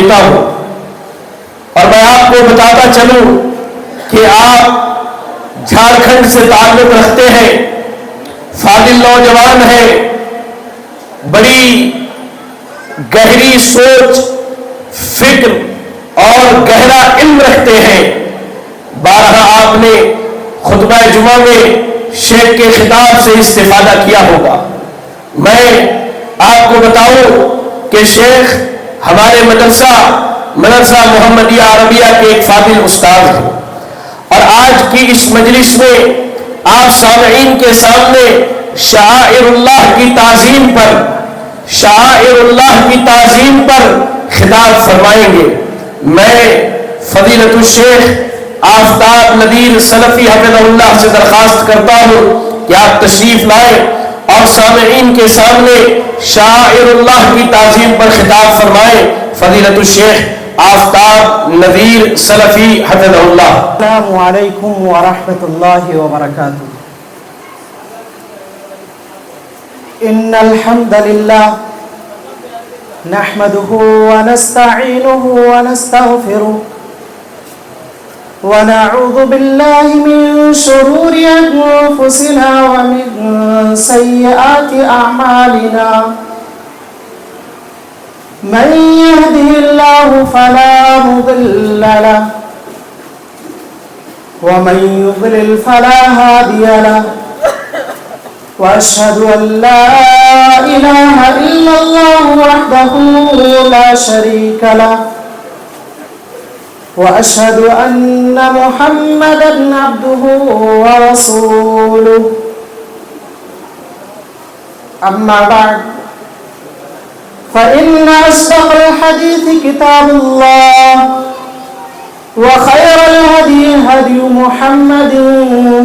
دیتا ہوں اور میں آپ کو بتاتا چلوں کہ آپ جھارکھنڈ سے تعلق رکھتے ہیں، فاضل نوجوان ہیں، بڑی گہری سوچ، فکر اور گہرا علم رکھتے ہیں۔ بارہا آپ نے خطبہ جمعہ میں شیخ کے خطاب سے استفادہ کیا ہوگا۔ میں آپ کو بتاؤں کہ شیخ ہمارے مدرسہ محمدیہ عربیہ کے ایک فاضل استاد ہیں، اور آج کی اس مجلس میں آپ سامعین کے سامنے شعائر اللہ کی تعظیم پر خطاب فرمائیں گے۔ میں فضیلت الشیخ آفتاب نذیر سلفی حفظہ اللہ سے درخواست کرتا ہوں کہ آپ تشریف لائیں اور سامعین کے سامنے شعائر اللہ کی تعظیم پر خطاب فرمائیں۔ فضیلت الشیخ آفتاب نذیر سلفی حفظہ اللہ۔ السلام علیکم ورحمۃ اللہ وبرکاتہ۔ ان الحمد للہ نحمده ونستعینه ونستغفره ونعوذ بالله من شرور انفسنا ومن سیئات اعمالنا، من يهده الله فلا مضل له ومن يضلل فلا هادي له، وأشهد أن لا إله إلا الله وحده لا شريك له، وأشهد أن محمدا عبده ورسوله، أما بعد فإن أصدق الحديث كتاب الله، وخير الهدي هدي محمد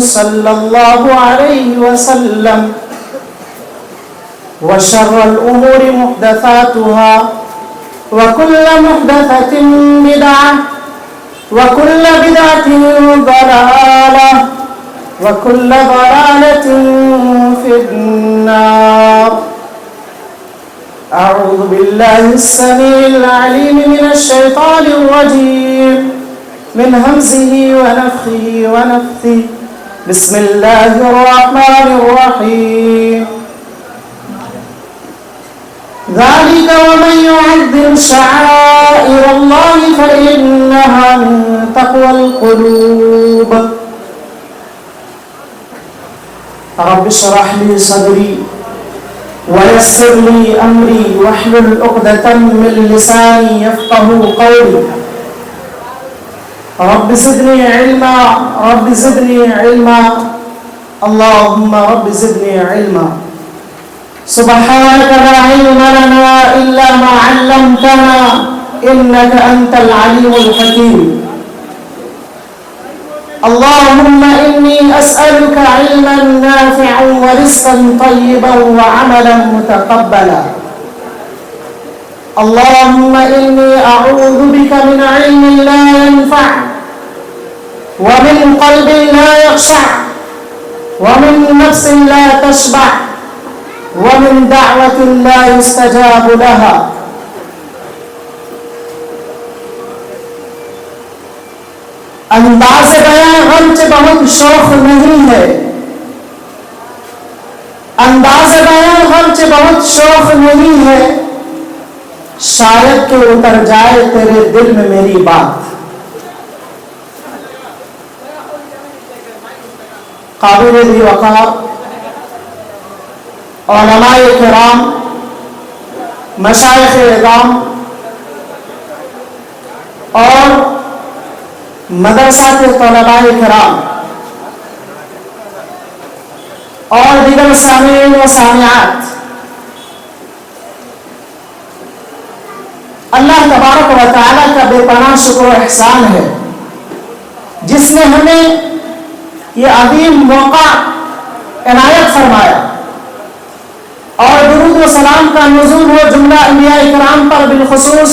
صلى الله عليه وسلم، وشر الأمور محدثاتها، وكل محدثة بدعة، وكل بدعة ضلالة، وكل ضلالة في النار۔ أعوذ بالله السميع العليم من الشيطان الرجيم، من همزه ونفخه ونفثه، بسم الله الرحمن الرحيم۔ ذلك ومن يعظم شعائر الله فإنها من تقوى القلوب۔ رب اشرح لي صدري ويسر لي أمري واحلل عقدة من لساني يفقهوا قولي، رب زدني علما، رب زدني علما، اللهم رب زدني علما۔ سبحانك لا علم لنا إلا ما علمتنا إنك أنت العليم الحكيم۔ اللهم إني أسألك علما نافعا ورزقا طيبا وعملا متقبلا، اللهم إني أعوذ بك من علم لا ينفع، ومن قلب لا يخشع، ومن نفس لا تشبع، ومن دعوة لا يستجاب لها۔ انداز بیان غرچہ بہت شوق نہیں ہے، انداز بیان غرچہ بہت شوق نہیں ہے، شاید کہ اتر جائے تیرے دل میں میری بات۔ قابل ذی وقار علماء کرام، مشائخ اعظام اور مدرسہ کے طلباء کرام اور دیگر سامعین و سامعات، اللہ تبارک و تعالیٰ کا بے پناہ شکر و احسان ہے جس نے ہمیں یہ عظیم موقع عنایت فرمایا، اور درود و سلام کا نزول ہو جملہ انبیاء کرام پر، بالخصوص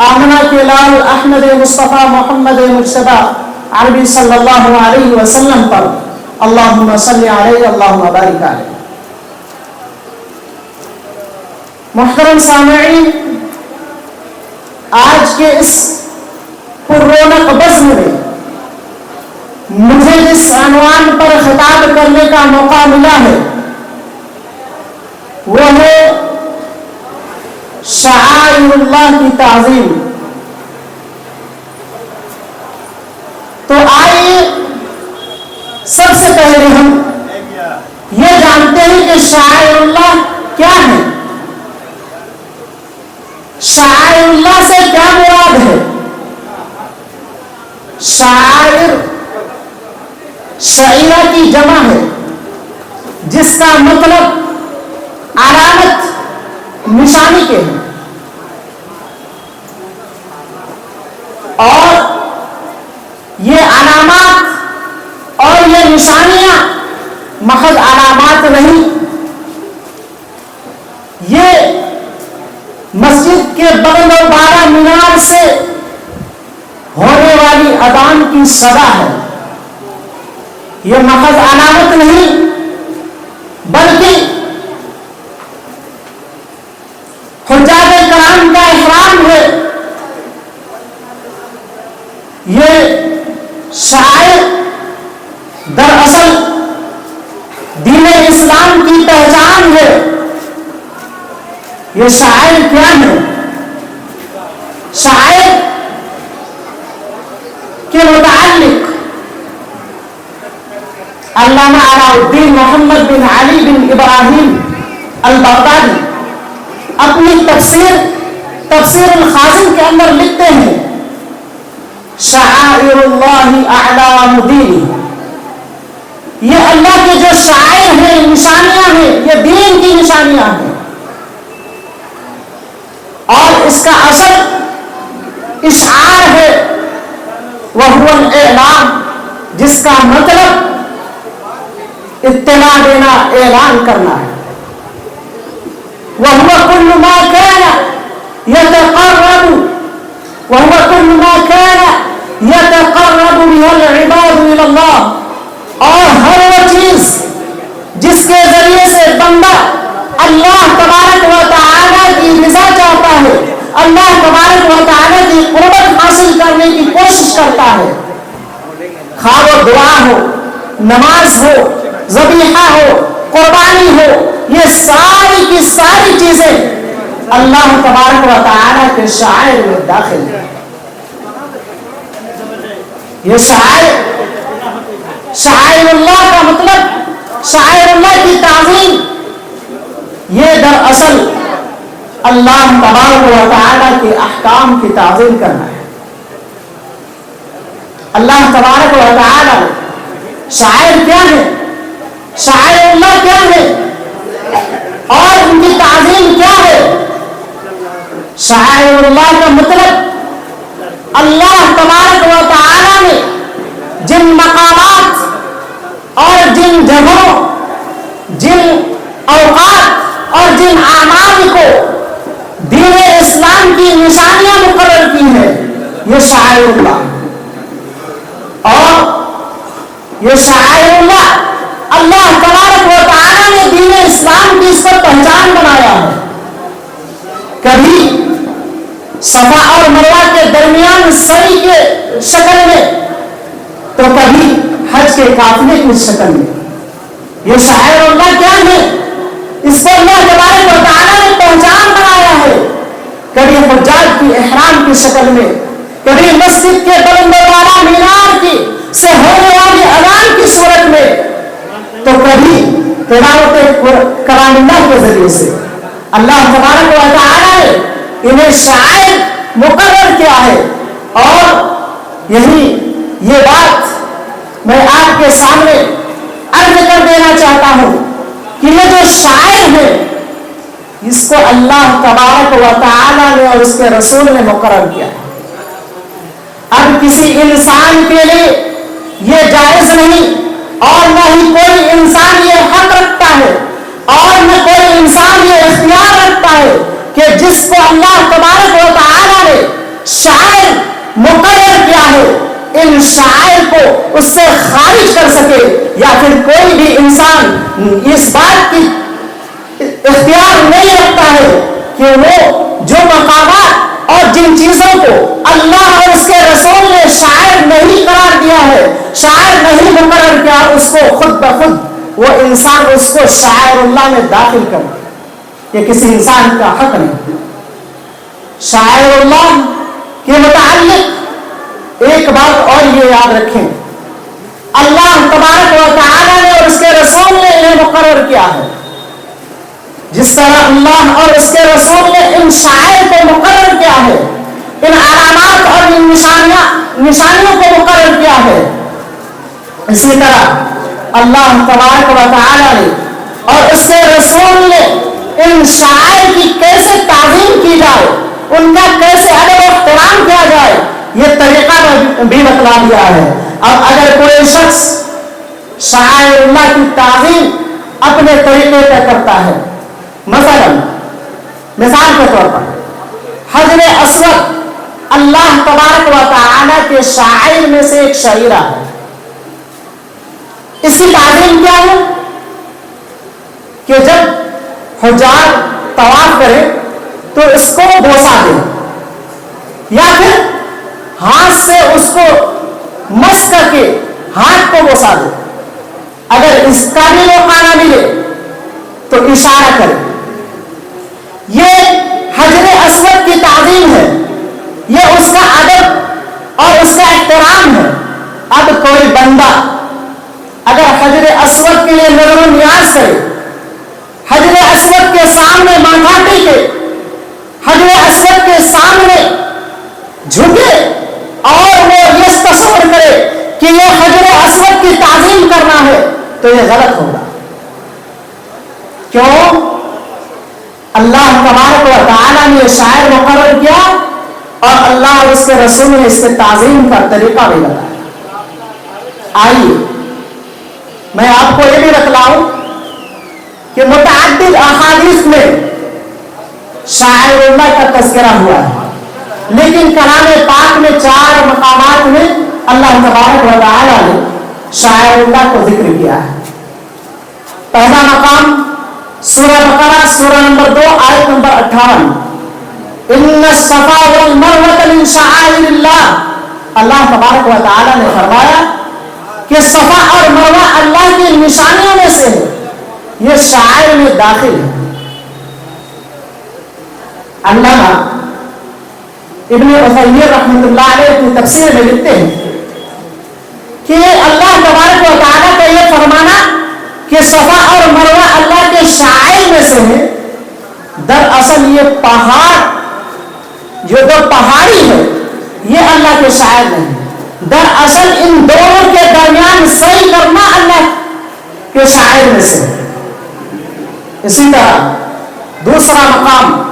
آمنہ کے لال احمد مصطفیٰ محمد مجتبی عربی صلی اللہ علیہ وسلم پر، اللہم صلی علیہ، اللہم بارک علیہ۔ محترم سامعین، آج کے اس پررونق بزم میں مجھے جس عنوان پر خطاب کرنے کا موقع ملا ہے وہ ہے شعائر اللہ کی تعظیم. تو آئیے سب سے پہلے ہم یہ جانتے ہیں کہ شعائر اللہ کیا ہے. شعائر اللہ سے کیا مراد ہے؟ شعائر شعیرہ کی جمع ہے جس کا مطلب علامت نشانی کے ہیں. اور یہ علامات اور یہ نشانیاں محض علامات نہیں، یہ مسجد کے بغل و بارہ مینار سے ہونے والی اذان کی صدا ہے. یہ محض علامت نہیں بلکہ حجاج کرام کا احرام ہے. یہ شاعر دراصل دین اسلام کی پہچان ہے. یہ شاعر کیا ہے؟ شاعر کے متعلق علامہ علاء الدین محمد بن علی بن ابراہیم البغدادی اپنی تفسیر الخازن کے اندر لکھتے ہیں شعائر اللہ اعلام دین. یہ اللہ کے جو شاعر ہیں، نشانیاں ہیں، یہ دین کی نشانیاں ہیں. اور اس کا اصل اشعار ہے وہو الاعلام، جس کا مطلب اطلاع دینا، اعلان کرنا ہے. وهو كل ما كان يتقرب به العباد الى الله. اور ہر وہ چیز جس کے ذریعے سے بندہ اللہ تبارک و تعالی کی رضا چاہتا ہے، اللہ تبارک و تعالی کی قربت حاصل کرنے کی کوشش کرتا ہے، خواہ وہ دعا ہو، نماز ہو، ذبیحہ ہو، قربانی ہو، یہ ساری کی ساری چیزیں اللہ تبارک و تعالی کے شعائر میں داخل ہیں. یہ شعائر اللہ کا مطلب شعائر اللہ کی تعظیم، یہ دراصل اللہ تبارک و تعالی کے احکام کی تعظیم کرنا ہے. اللہ تبارک و تعالی شاعر کیا ہے، شاعر اللہ کیا ہے اور ان کی تعظیم کیا ہے. شاعر اللہ کا مطلب اللہ تبارک و تعالی نے جن مقامات اور جن جگہوں، جن اوقات اور جن اعمال کو دین اسلام کی نشانیاں مقرر کی ہیں، یہ شاعر اللہ. اور یہ شاعر اللہ اللہ تبارک و تعالی نے دین اسلام کی اس کو پہچان بنایا ہے. کبھی صفا اور مروہ کے درمیان سعی کے شکل میں تو کبھی حج کے قافلے کی شکل میں. یہ شاعر اللہ کیا ہے؟ اس کو اللہ تبارک و تعالی نے پہچان بنایا ہے. کبھی حجاج کی احرام کی شکل میں، کبھی مسجد کے بلند والا مینار کی سے ہونے والی اذان کی صورت میں، تو کبھی تلاوت کلام اللہ کے ذریعے سے. اللہ تبارک و تعالی نے انہیں شاعر مقرر کیا ہے. اور یہ بات میں آپ کے سامنے عرض کر دینا چاہتا ہوں کہ یہ جو شاعر ہے اس کو اللہ تبارک و تعالی نے اور اس کے رسول نے مقرر کیا ہے. اب کسی انسان کے لیے یہ جائز نہیں، اور نہ ہی کوئی انسان یہ حق رکھتا ہے، اور نہ کوئی انسان یہ اختیار رکھتا ہے کہ جس کو اللہ تبارک و تعالی نے شاعر مقرر کیا ہے، ان شاعر کو اس سے خارج کر سکے، یا پھر کوئی بھی انسان اس بات کی اختیار نہیں رکھتا ہے کہ وہ جو مقامات اور جن چیزوں کو اللہ اور اس کے رسول نے شاعر نہیں قرار دیا ہے، شاعر نہیں مقرر کیا، اس کو خود بخود وہ انسان اس کو شاعر اللہ میں داخل کر، یہ کسی انسان کا حق نہیں۔ شاعر اللہ کے متعلق ایک بات اور یہ یاد رکھیں، اللہ تبارک و تعالی نے اور اس کے رسول نے انہیں مقرر کیا ہے۔ جس طرح اللہ اور اس کے رسول نے ان شاعر کو مقرر کیا ہے، ان علامات اور ان نشانیوں کو مقرر کیا ہے، اسی طرح اللہ تبارک و تعالی نے اور اس کے رسول نے ان شاعر کی کیسے تعظیم کی جائے، ان کا کیسے ادب و احترام کیا جائے، یہ طریقہ بھی بتلا دیا ہے۔ اب اگر کوئی شخص شاعر اللہ کی تعظیم اپنے طریقے پہ کرتا ہے، مثال کے طور پر حجر اسود اللہ تبارک و تعالی کے شاعر میں سے ایک شاعرہ ہے، اس کی تعظیم کیا ہے کہ جب حجاج طواف کرے تو اس کو بوسا دے، یا پھر ہاتھ سے اس کو مس کر کے ہاتھ کو بوسا دے، اگر اس کا بھی موقع نہ ملے تو اشارہ کرے۔ یہ حجر اسود کی تعظیم ہے، یہ اس کا ادب اور اس کا احترام ہے۔ اب کوئی بندہ اگر حجر اسود کے لیے نظر و نیاز کرے، حجر اسود کے سامنے ماتھا ٹیکے، حجر اسود کے سامنے جھکے اور وہ یہ تصور کرے کہ یہ حجر اسود کی تعظیم کرنا ہے، تو یہ غلط ہوگا۔ کیوں؟ اللہ تبارک و تعالی نے شاعر مقرر کیا اور اللہ اور اس کے رسول نے اس کے تعظیم کا طریقہ بھی بتایا۔ آئیے میں آپ کو یہ بھی بتلاؤں کہ متعدد احادیث میں شاعر اللہ کا تذکرہ ہوا ہے، لیکن کلام پاک میں 4 مقامات میں اللہ تبارک و تعالی نے شاعر اللہ کو ذکر کیا ہے۔ پہلا مقام سورہ بقرہ سورہ نمبر 2 آیت نمبر 58، ان الصفا والمروہ من شعائر اللہ، اللہ تبارک و تعالی نے فرمایا کہ صفا اور مروہ اللہ کی نشانیوں میں سے ہے، یہ شاعر میں داخل ہے۔ علامہ ابن عثیمین رحمۃ اللہ علیہ کی تفسیر میں لکھتے ہیں کہ اللہ تبارک و تعالیٰ کا یہ فرمانا کہ صفا اور مروہ اللہ کے شاعر میں سے ہے، دراصل یہ پہاڑ جو دو پہاڑی ہے یہ اللہ کے شاعر نہیں، دراصل ان دونوں کے درمیان صحیح کرنا اللہ کے شاعر میں سے ہے۔ اسی طرح دوسرا مقام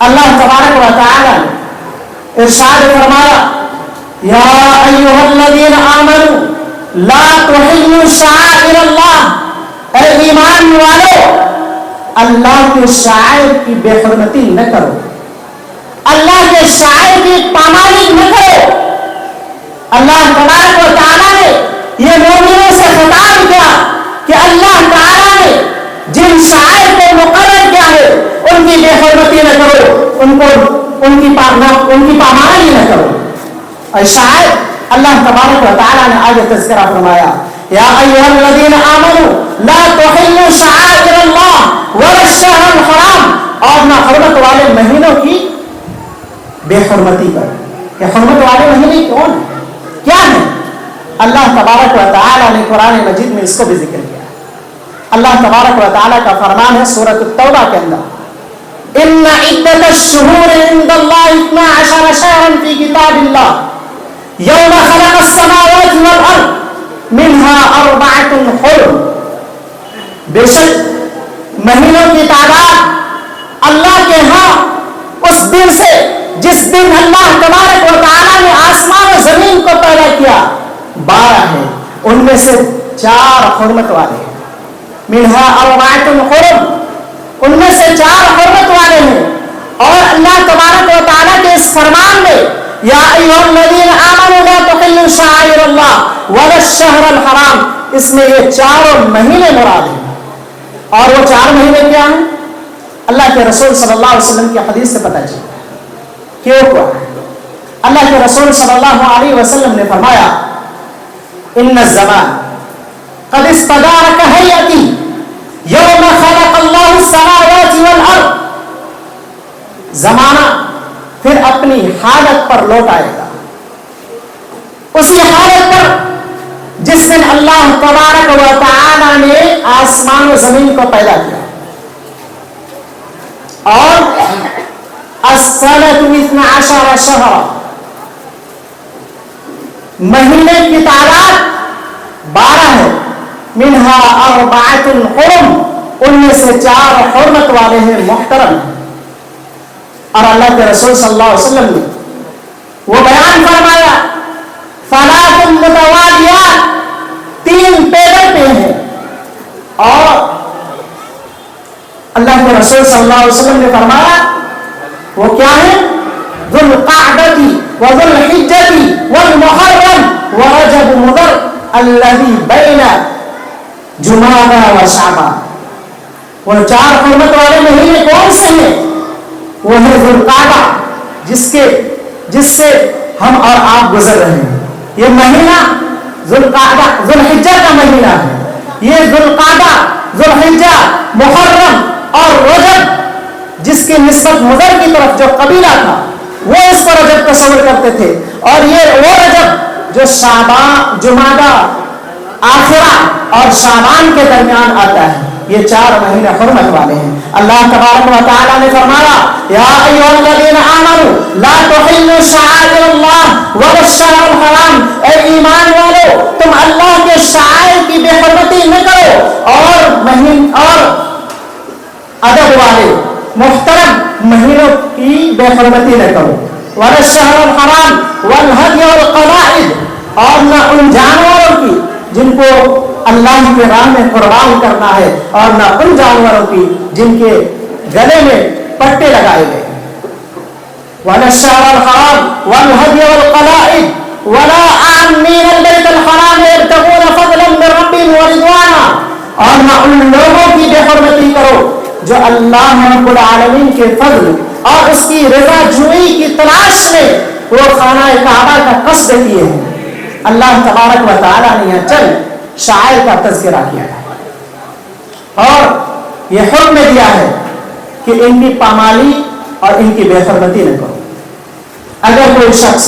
اللہ تبارک و تعالی نے ارشاد فرمایا، یا ایھا الذین آمنوا لا تحلوا شعائر اللہ، اے ایمان والو اللہ کے شاعر کی بے حرمتی نہ کرو، اللہ کے شاعر کی پامالی نہ کرو۔ اللہ تبارک و تعالی نے یہ مومنوں سے خطاب کیا کہ اللہ تعالی نے جن شاعر کو مقرر کیا ہے ان کی بے حرمتی نہ کرو، ان کی پامالی نہ کرو۔ اور شاعر اللہ تبارک و تعالی نے آگے تذکرہ فرمایا، یا ایھا الذین آمنوا لا تحلوا شعائر اللہ ولا الشہر الحرام، اور نہ حرمت والے مہینوں کی بے حرمتی پر۔ کہ حرمت والے مہینے کون ہیں، کیا ہیں؟ اللہ تبارک و تعالی نے قرآن مجید میں اس کو بھی ذکر کیا۔ اللہ تبارک و تعالی کا فرمان ہے سورۃ التوبہ کے اندر، ان عدۃ الشہور عند اللہ 12 شہرا فی کتاب اللہ یوم خلق السماوات والارض منها 4 حرم، بے شک مہینوں کی تعداد اللہ کے ہاں اس دن سے جس دن اللہ تبارک و تعالی نے آسمان و زمین کو پیدا کیا 12 ہیں، ان میں سے 4 حرمت والے ہیں۔ منها 4 حرم، ان میں سے 4 حرمت والے ہیں۔ اور اللہ تبارک و تعالی کے اس فرمان میں یا ایھا الذین آمنوا لا تحلوا شعائر اللہ ولا الشہر الحرام، اس میں یہ 4 مہینے مراد ہیں۔ اور وہ 4 مہینے کیا ہیں؟ اللہ کے رسول صلی اللہ علیہ وسلم کی حدیث سے پتہ چلتا ہے کیوں ہوا ہے؟ اللہ کے رسول صلی اللہ علیہ وسلم نے فرمایا ان الزمان قد استدار كهيئتي يوم خلق الله السماوات والارض، زمانہ پھر اپنی حالت پر لوٹ آئے گا، اسی حالت پر جس دن اللہ تبارک و تعالی نے آسمان و زمین کو پیدا کیا، اور السنة 12 شہرا، مہینے کی تعداد 12 ہے، منہا 4 حرم، ان میں سے 4 حرمت والے ہیں، محترم ہیں۔ اور اللہ کے رسول صلی اللہ علیہ وسلم نے وہ بیان فرمایا ثلاث متوالیات، 3 پیدل پہ ہیں، اور اللہ کے رسول صلی اللہ علیہ وسلم نے فرمایا وہ کیا ہے؟ ذو القعدۃ وذو الحجۃ والمحرم ورجب مضر الذي بین جمادی و شعبان۔ وہ 4 حرمت والے مہینے کون سے ہیں؟ وہ ہے ذو القعدہ، جس سے ہم اور آپ گزر رہے ہیں، یہ مہینہ ذو القعدہ ذو الحجہ کا مہینہ ہے، یہ ذو القعدہ ذو الحجہ محرم اور رجب، جس کی نسبت مضر کی طرف جو قبیلہ تھا وہ اس کو رجب تصور کرتے تھے، اور یہ وہ رجب جو شعبان جمادی آخرہ اور شعبان کے درمیان آتا ہے، یہ 4 مہینے حرمت والے ہیں۔ اللہ تبارک و تعالی نے فرمایا یا ایھا الذین آمنوا لا تحلوا شعائر اللہ ولا الشہر الحرام، اے ایمان والو تم اللہ کے شعائر کی بے حرمتی نہ کرو، اور ادب والے محترم مہینوں کی بے حرمتی نہ کرو، ولا الشہر الحرام والہدی والقلائد، اور نہ ان جانوروں کی جن کو اللہ کے راہ میں قربان کرنا ہے، اور نہ ان جانوروں کی جن کے گلے میں پٹے لگائے گئے، ولا الشہر الحرام والہدی والقلائد ولا آمین البیت الحرام یبتغون فضلا من ربهم ورضوانا، اور نہ ان لوگوں کی بے حرمتی کرو جو اللہ رب العالمین کے فضل اور اس کی رضا جوئی کی تلاش میں وہ خانہ کعبہ کا قصد کیے ہیں۔ اللہ تبارک و تعالیٰ نے یہاں چند شعائر کا تذکرہ کیا ہے، اور یہ حکم دیا ہے کہ ان کی پامالی اور ان کی بے حرمتی نہ کرو۔ اگر کوئی شخص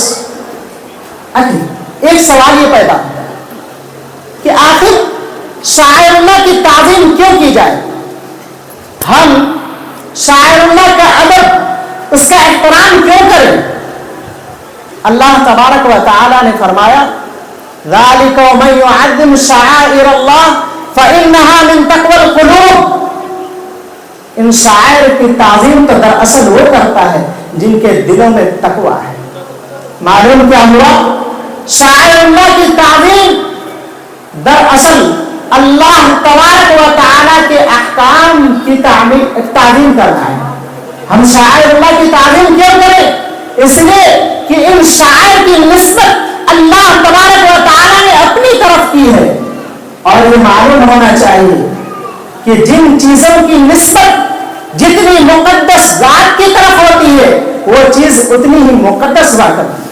ایک سوال یہ پیدا ہوتا ہے کہ آخر شاعر اللہ کی تعظیم کیوں کی جائے؟ ہم شاعر اللہ کا ادب، اس کا احترام کیوں کریں؟ اللہ تبارک و تعالی نے فرمایا ذالک ومن یعظم شعائر اللہ فإنها من تقوی القلوب، ان شاعر کی تعظیم تو دراصل وہ کرتا ہے جن کے دلوں میں تقوی ہے۔ معلوم کیا ہوا؟ شاعر اللہ کی تعظیم دراصل اللہ تبارک و تعالیٰ کے احکام کی تعظیم کرنا ہے۔ ہم شاعر اللہ کی تعظیم کیوں کریں؟ اس لیے کہ ان شاعر کی نسبت اللہ تبارک و تعالیٰ نے اپنی طرف کی ہے، اور یہ معلوم ہونا چاہیے کہ جن چیزوں کی نسبت جتنی مقدس ذات کی طرف ہوتی ہے وہ چیز اتنی ہی مقدس ہوا کرتی ہے۔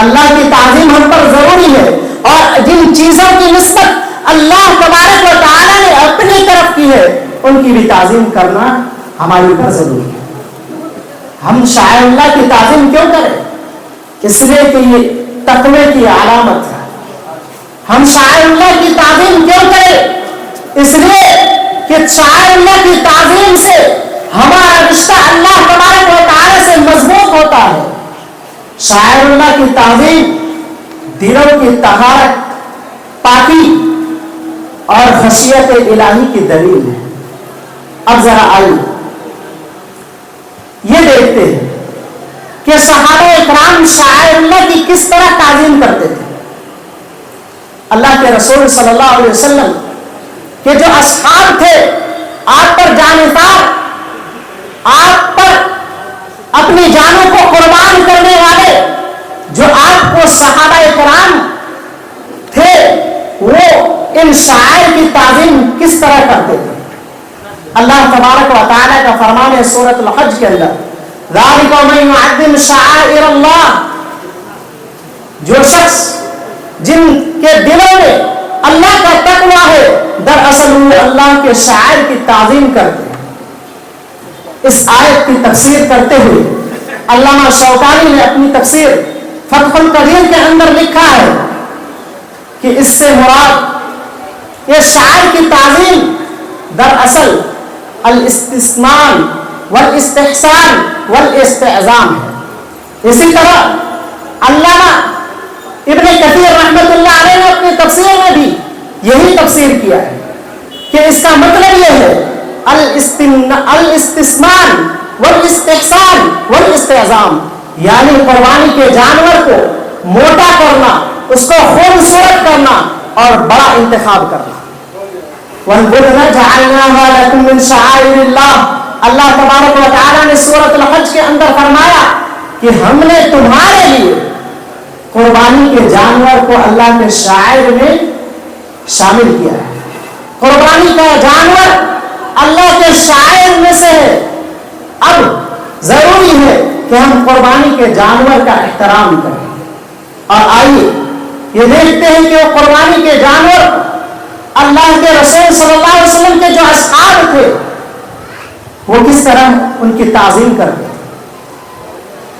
اللہ کی تعظیم ہم پر ضروری ہے، اور جن چیزوں کی نسبت اللہ تبارک و تعالیٰ نے اپنی طرف کی ہے ان کی بھی تعظیم کرنا ہمارے اوپر ضروری ہے۔ ہم شاعر اللہ کی تعظیم کیوں کریں؟ اس لیے کہ یہ تقوی کی علامت ہے۔ ہم شاعر اللہ کی تعظیم کیوں کریں؟ اس لیے کہ شاعر اللہ کی تعظیم سے ہمارا رشتہ اللہ تبارک و تعالیٰ سے مضبوط ہوتا ہے۔ شاعر اللہ کی تعظیم دلوں کی طہارت، پاکی اور خشیت الہی کی دلیل ہے۔ اب ذرا آئیے یہ دیکھتے ہیں کہ صحابہ اکرام شاعر اللہ کی کس طرح تعظیم کرتے تھے۔ اللہ کے رسول صلی اللہ علیہ وسلم کے جو اصحاب تھے، آپ پر جانثار، آپ پر اپنی جانوں کو قربان کرنے والے جو آپ کو صحابہ اکرام تھے، وہ ان شاعر کی تعظیم کس طرح کرتے تھے؟ اللہ تبارک و تعالیٰ کا فرمان ہے سورۃ الحج کے اندر ذالک ومن یعظم شعائر اللہ، جو شخص جن کے دلوں میں اللہ کا تقویٰ ہے دراصل وہ اللہ کے شاعر کی تعظیم کرتے ہیں۔ اس آیت کی تفسیر کرتے ہوئے علامہ شوکانی نے اپنی تفسیر فتح القدیر کے اندر لکھا ہے کہ اس سے مراد یہ شاعر کی تعظیم دراصل الاستثناء والاستحسان والاستعظام ہے۔ اسی طرح علامہ ابن کثیر رحمۃ اللہ علیہ نے اپنی تفسیر میں بھی یہی تفسیر کیا ہے کہ اس کا مطلب یہ ہے الاستثناء والاستحسان والاستعظام، یعنی قربانی کے جانور کو موٹا کرنا، اس کو خوبصورت کرنا اور بڑا انتخاب کرنا۔ وَالْبُدْنَ جَعَلْنَاهَا لَكُم مِّن شَعَائِرِ اللَّهِ، اللہ تبارک و تعالیٰ نے سورۃ الحج کے اندر فرمایا کہ ہم نے تمہارے لیے قربانی کے جانور کو اللہ کے شاعر میں شامل کیا ہے۔ قربانی کا جانور اللہ کے شاعر میں سے ہے۔ اب ضروری ہے کہ ہم قربانی کے جانور کا احترام کریں، اور آئیے یہ دیکھتے ہیں کہ وہ قربانی کے جانور اللہ کے رسول صلی اللہ علیہ وسلم کے جو اصحاب تھے وہ کس طرح ان کی تعظیم کرتے تھے۔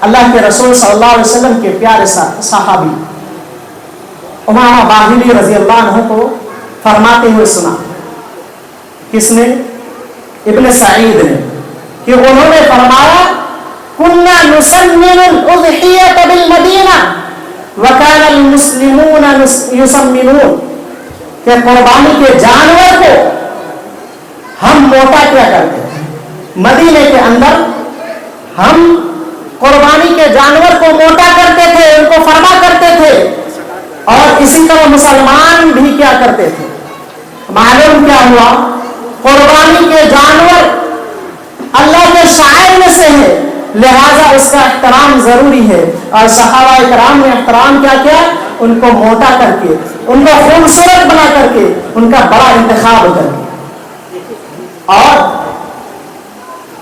اللہ کے رسول صلی اللہ علیہ وسلم کے پیارے صحابی امامہ باہلی رضی اللہ عنہ کو فرماتے ہوئے سنا، کس نے؟ ابن سعید نے، کہ انہوں نے فرمایا كنا نسمن الأضحية بالمدینہ وكان المسلمون يسمنون، کہ قربانی کے جانور کو ہم موٹا کیا کرتے تھے، مدینے کے اندر ہم قربانی کے جانور کو موٹا کرتے تھے، ان کو فرما کرتے تھے، اور اسی طرح مسلمان بھی کیا کرتے تھے۔ معلوم کیا ہوا؟ قربانی کے جانور اللہ کے شاعر میں سے ہے، لہذا اس کا احترام ضروری ہے، اور صحابہ کرام نے احترام کیا کیا؟ ان کو موٹا کر کے، ان کو خوبصورت بنا کر کے، ان کا بڑا انتخاب کر کے۔ اور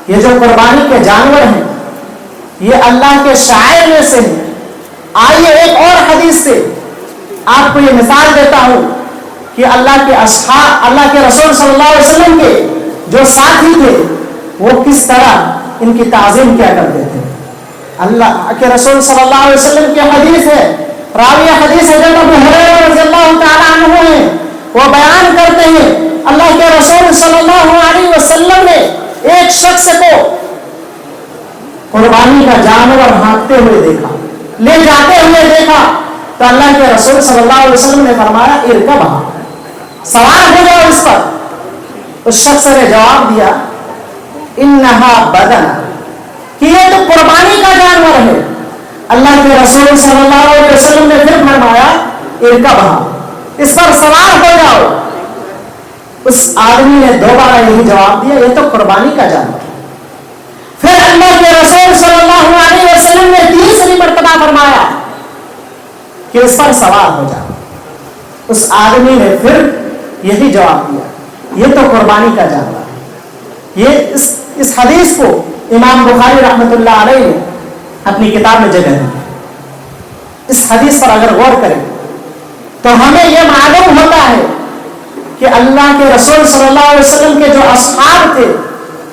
یہ جو قربانی کے جانور ہیں یہ اللہ کے شاعر میں سے ہیں۔ آئیے ایک اور حدیث سے آپ کو یہ مثال دیتا ہوں کہ اللہ کے اصحاب، اللہ کے رسول صلی اللہ علیہ وسلم کے جو ساتھی تھے وہ کس طرح ان کی تعظیم کیا کرتے تھے۔ اللہ کے رسول صلی اللہ علیہ وسلم کی حدیث ہے، راویہ حدیث حضرت ابو ہریرہ رضی اللہ تعالیٰ عنہ ہیں، وہ بیان کرتے ہیں اللہ کے رسول صلی اللہ علیہ وسلم نے ایک شخص کو قربانی کا جانور ہانکتے ہوئے دیکھا، لے جاتے ہوئے دیکھا، تو اللہ کے رسول صلی اللہ علیہ وسلم نے فرمایا ارکبھا، سوار ہو جاؤ اس پر۔ اس شخص نے جواب دیا انہا بدن، کہ یہ تو قربانی کا جانور ہے۔ اللہ کے رسول صلی اللہ علیہ وسلم نے پھر فرمایا ارکبھا، اس پر سوار ہو جاؤ۔ اس آدمی نے دوبارہ یہی جواب دیا یہ تو قربانی کا جانور ہے۔ پھر اللہ کے رسول صلی اللہ علیہ وسلم نے تیسری مرتبہ فرمایا کہ اس پر سوار ہو جاؤ۔ اس آدمی نے پھر یہی جواب دیا یہ تو قربانی کا جانور ہے۔ یہ اس حدیث کو امام بخاری رحمۃ اللہ علیہ نے اپنی کتاب میں جگہ دی۔ اس حدیث پر اگر غور کریں تو ہمیں یہ معلوم ہوتا ہے کہ اللہ کے رسول صلی اللہ علیہ وسلم کے جو اصحاب تھے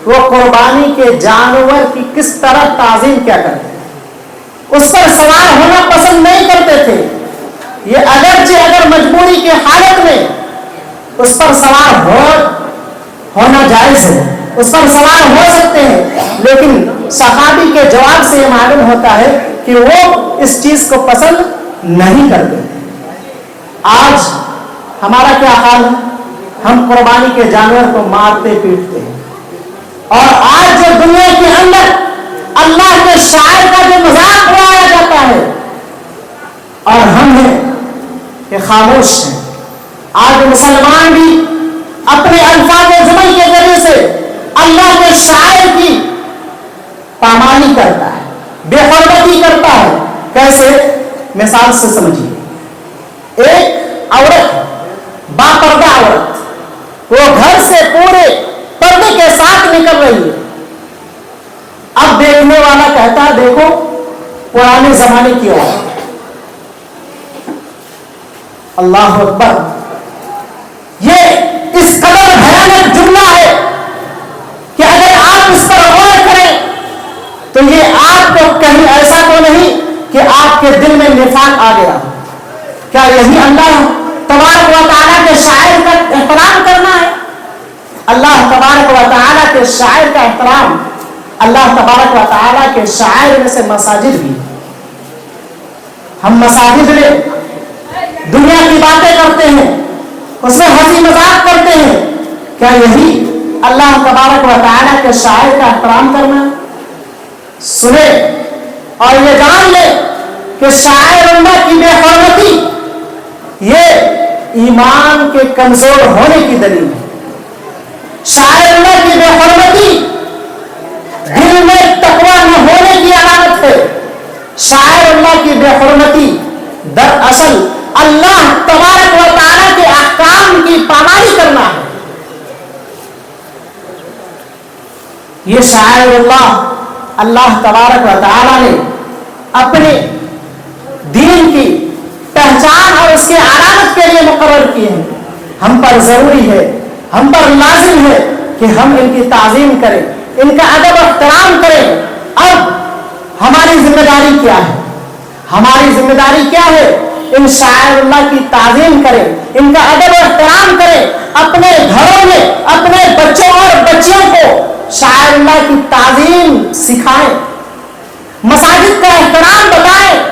وہ قربانی کے جانور کی کس طرح تعظیم کیا کرتے تھے، اس پر سوار ہونا پسند نہیں کرتے تھے۔ یہ اگرچہ اگر مجبوری کی حالت میں اس پر سوار ہونا جائز ہے، اس پر سوار ہو سکتے ہیں، لیکن صحابی کے جواب سے یہ معلوم ہوتا ہے کہ وہ اس چیز کو پسند نہیں کرتے تھے۔ آج ہمارا کیا حال ہے؟ ہم قربانی کے جانور کو مارتے پیٹتے ہیں، اور آج جو دنیا کے اندر اللہ کے شاعر کا جو مذاق اڑایا جاتا ہے اور ہم ہیں کہ خاموش ہیں۔ آج مسلمان بھی اپنے الفاظ زبان کے ذریعے سے اللہ کے شاعر کی پامالی کرتا ہے، بے حرمتی کرتا ہے۔ کیسے؟ مثال سے سمجھیے، ایک عورت، باپردہ عورت، وہ گھر سے پورے پردے کے ساتھ نکل رہی ہے، اب دیکھنے والا کہتا ہے دیکھو پرانے زمانے کی عورت. اللہ اکبر. یہ اس قدر بھیانک جملہ ہے کہ اگر آپ اس پر غور کریں تو یہ آپ کو کہیں ایسا تو نہیں کہ آپ کے دل میں نفاق آ گیا. کیا یہی اللہ تبارک و تعالیٰ کے شاعر کا احترام کرنا ہے؟ اللہ تبارک و تعالیٰ کے شاعر کا احترام. اللہ تبارک و تعالیٰ کے شاعر میں سے مساجد بھی. ہم مساجد میں دنیا کی باتیں کرتے ہیں, اس میں ہنسی مذاق کرتے ہیں. کیا یہی اللہ تبارک و تعالیٰ کے شاعر کا احترام کرنا ہے؟ سنے اور یہ جان لے کہ شاعر اللہ کی بے حرمتی یہ ایمان کے کمزور ہونے کی دلیل ہے. شاعر اللہ کی بے حرمتی دل میں تقویٰ نہ ہونے کی علامت ہے. شاعر اللہ کی بے حرمتی دراصل اللہ تبارک و تعالیٰ کے احکام کی پامالی کرنا ہے. یہ شاعر اللہ تبارک و تعالیٰ نے اپنے دین کی پہچان اور اس کے علامت کے لیے مقرر کیے ہیں. ہم پر ضروری ہے, ہم پر لازم ہے کہ ہم ان کی تعظیم کریں, ان کا ادب و احترام کریں. اب ہماری ذمہ داری کیا ہے؟ ہماری ذمہ داری کیا ہے؟ ان شاعر اللہ کی تعظیم کریں, ان کا ادب و احترام کریں. اپنے گھروں میں اپنے بچوں اور بچیوں کو شاعر اللہ کی تعظیم سکھائیں, مساجد کا احترام بتائیں.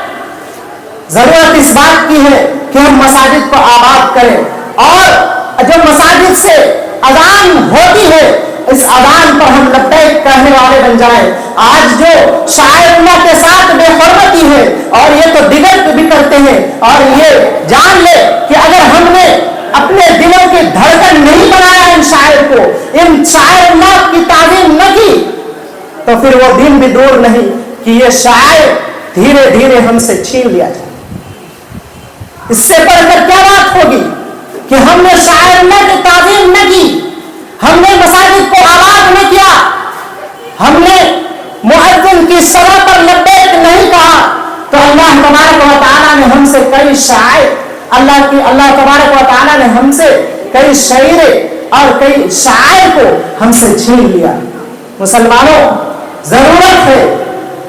ضرورت اس بات کی ہے کہ ہم مساجد کو آباد کریں, اور جو مساجد سے اذان ہوتی ہے اس اذان پر ہم لبیک کہنے والے بن جائیں. آج جو شاعر اللہ کے ساتھ بے حرمتی ہے اور یہ تو دیگر بھی کرتے ہیں, اور یہ جان لے کہ اگر ہم نے اپنے دلوں کی دھڑکن نہیں بنایا ان شاعر کو, ان شاعر اللہ کی تعظیم نہ کی, تو پھر وہ دن بھی دور نہیں کہ یہ شاعر دھیرے دھیرے ہم سے چھین لیا جائے. اس سے بڑھ کر کیا بات ہوگی کہ ہم نے شاعر اللہ کی تعظیم نہ کی, ہم نے مساجد کو آباد نہ کیا, ہم نے مؤذن کی صدا پر لبیک نہیں کہا, تو اللہ تبارک و تعالیٰ نے ہم سے کئی شاعر اللہ تبارک و تعالیٰ نے ہم سے کئی شاعر اور کئی شاعر کو ہم سے چھین لیا. مسلمانوں, ضرورت ہے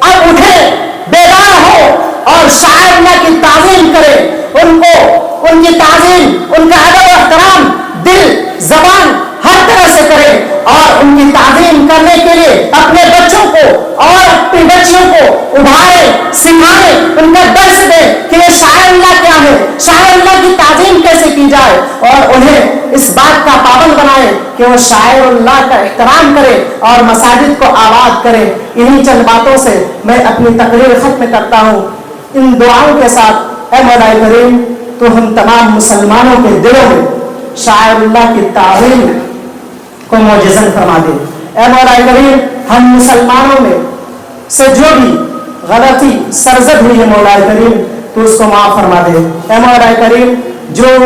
اب اٹھیں, بیدار ہو اور شاعر اللہ کی تعظیم کریں. ان کی تعظیم, ان کا ادب و احترام دل زبان ہر طرح سے کریں, اور ان کی تعظیم کرنے کے لیے اپنے بچوں کو اور اپنی بچیوں کو ابھاریں, سکھائیں, ان کا درس دیں کہ یہ شاعر اللہ کیا ہے, شاعر اللہ کی تعظیم کیسے کی جائے, اور انہیں اس بات کا پابند بنائیں کہ وہ شاعر اللہ کا احترام کریں اور مساجد کو آباد کریں. انہی چند باتوں سے میں اپنی تقریر ختم کرتا ہوں, ان دعاؤں کے ساتھ. اے مولا کریم, تو ہم تمام مسلمانوں کے دلوں میں شاعر اللہ کی تعظیم کو معجزن فرما دے. اے مولا کریم, ہم مسلمانوں میں سے جو بھی غلطی سرزد ہوئی ہے مولا کریم تو اس کو معاف فرما دے. اے مولا کریم, جو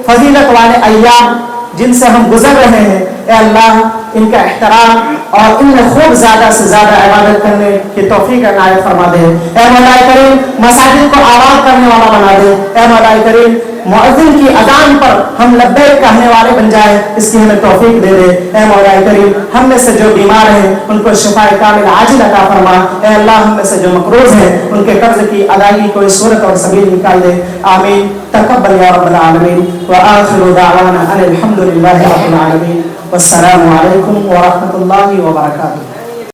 فضیلت والے ایام جن سے ہم گزر رہے ہیں, اے اللہ ان کا احترام اور ان میں خوب زیادہ سے زیادہ عبادت کرنے کی توفیق عنایت فرما دے. اے مولا کریم, مساجد کو آباد کرنے والا بنا دے. اے مولا کریم, مؤذن کی اذان پر ہم لبیک کہنے والے بن جائیں, اس کی ہمیں توفیق دے دے. اے مولا کریم, ہم میں سے جو بیمار ہیں ان کو شفاء کامل عاجل عطا فرما. اے اللہ, ہم میں سے جو مقروض ہیں ان کے قرض کی ادائیگی کوئی صورت اور سبیل نکال دے. آمین. تقبل یا رب العالمین. وآخر دعوانا ان الحمد للہ رب العالمین. والسلام علیکم ورحمۃ اللہ وبرکاتہ.